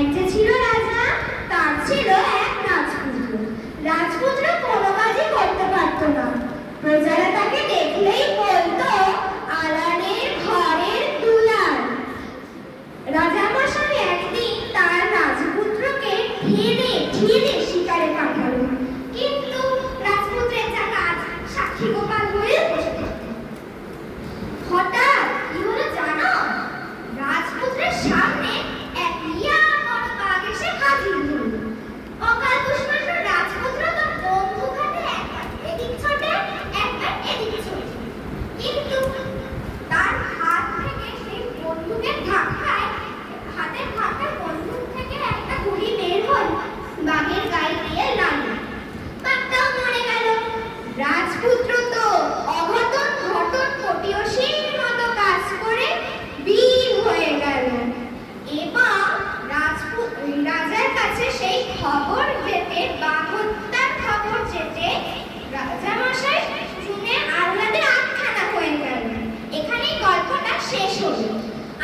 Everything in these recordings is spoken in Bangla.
এক যে ছিল রাজা, তার ছিল এক রাজপুত্র। রাজপুত্র কোনো কাজই করতে পারত না। প্রজারা তাকে দেখলেই বলতো, আলানের ঘরের দুলাল। রাজামশাই একদিন তার রাজপুত্রকে ঠেলে শিকারে পাঠালো, কিন্তু রাজপুত্রের যা কাজ সাক্ষী গোপাল হয়ে বসে থাকতো। হঠাৎ কি হলো জানো? রাজপুত্রের সামনে এক বড় বাঘ এসে হাজির হলো। অকাল কুষ্মাণ্ড রাজপুত্র তো বন্দুক হাতে একবার এদিক ছোটে একবার এদিক ছোটে, কিন্তু তার হাত থেকে সেই বন্দুকের হাতের ধাক্কায় বন্দুক থেকে একটা গুলি বের হল, বাঘের গায়ে দিয়ে লাগলো। বাঘটাও মরে গেল। রাজপুত্র তো অঘটন ঘটন পটিয়সীর মতো কাজ করে বীর হয়ে গেল। এবং রাজার কাছে সেই খবর যেতে, বাঘ হত্যার খবর যেতে রাজামশাই শুনে আহ্লাদে আটখানা হয়ে গেল। এখানেই গল্পটা শেষ হলো।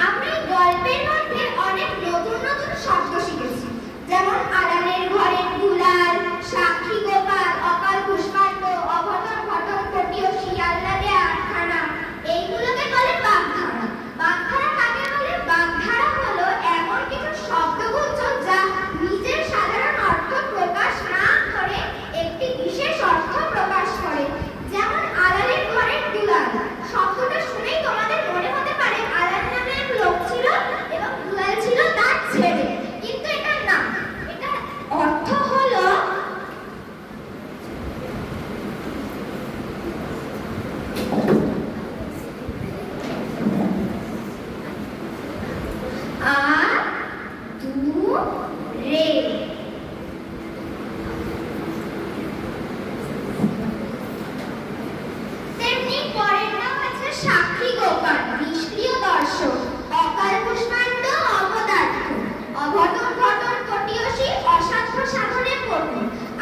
আমরা এই গল্পের মধ্যে অনেক নতুন নতুন শব্দ শিখেছি, যেমন আলানের ঘরের দুলাল, সাক্ষী গোপাল, অকাল কুষ্মাণ্ড, অঘটন ঘটন পটিয়সী, আহ্লাদে আটখানা। এইগুলোকে বলে বাগধারা। বাগধারা কাকে বলে? বাগধারা হলো এমন কিছু শব্দগুচ্ছ যা নিজের সাধারণ অর্থ প্রকাশ না করে একটি বিশেষ অর্থ প্রকাশ করে। যেমন আলানের ঘরের দুলাল শব্দটা শুনেই তোমাদের মনে হতে পারে আলান নামে এক লোক ছিল এবং দুলাল ছিল তার ছেলে, কিন্তু এটা না। এটা অর্থ হলো আদুরে। তেমনি পরের নাম আছে সাক্ষী গোপাল, নিষ্ক্রিয় দর্শক, অকাল কুষ্মাণ্ড, অপদার্থ, অঘটন ঘটন পটিয়সী, অসাধ্য সাধনে পটু,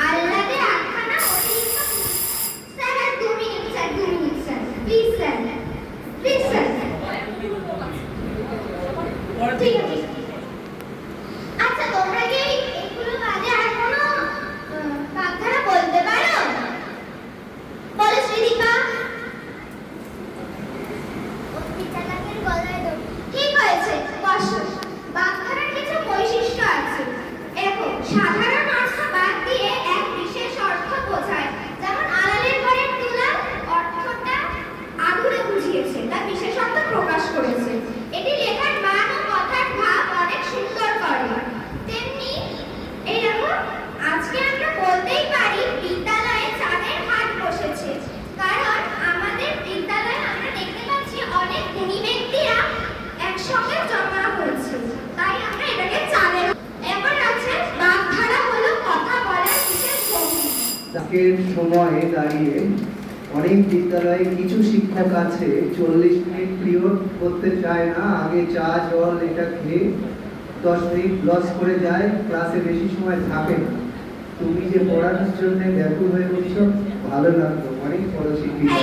আহ্লাদে আটখানা, অতিরিক্ত। স্যার আর 2 minute sir, 2 minute sir, please sir, please sir. ঠিক আছে। আচ্ছা, তোমরা কি এগুলো বাদে আর কোনো বাগধারা বলতে পারো? বলো শ্রীদীপা। ঠিক হয়েছে, বসো। বাগধারার কিছু বৈশিষ্ট্য আছে। দেখো, সাধারণ অর্থ বাদ দিয়ে এক বিশেষ অর্থ বোঝায়। যেমন আলালের ঘরের দুলাল অর্থটা আদুরে বুঝিয়েছে, তার বিশেষ অর্থ প্রকাশ করেছে। এটি লেখার মান ও কথার ভাব অনেক সুন্দর করে। তেমনি এই দেখো, আজকে আমরা বলতেই পারি বিদ্যালয়ে চাঁদের হাট বসেছে, কারণ আমাদের বিদ্যালয়ে আমরা দেখতে পাচ্ছি অনেক গুণী ব্যক্তিরা একসঙ্গে জমা হয়েছে, তাই আমরা এটাকে চাঁদের। এবার আছে বাগধারা হলো কথা বলার বিশেষ ভঙ্গি। আজকের সময়ে দাঁড়িয়ে অনেক বিদ্যালয়ে কিছু শিক্ষক আছে 40 মিনিট পিরিয়ড করতে চায় না, আগে চা জল এটা খেয়ে 10 মিনিট লস করে যায়, ক্লাসে বেশি সময় থাকে না। তুমি যে পড়ানোর জন্য ব্যাকুল হয়ে উঠছো, ভালো লাগলো, অনেক বড় শিক্ষিকা।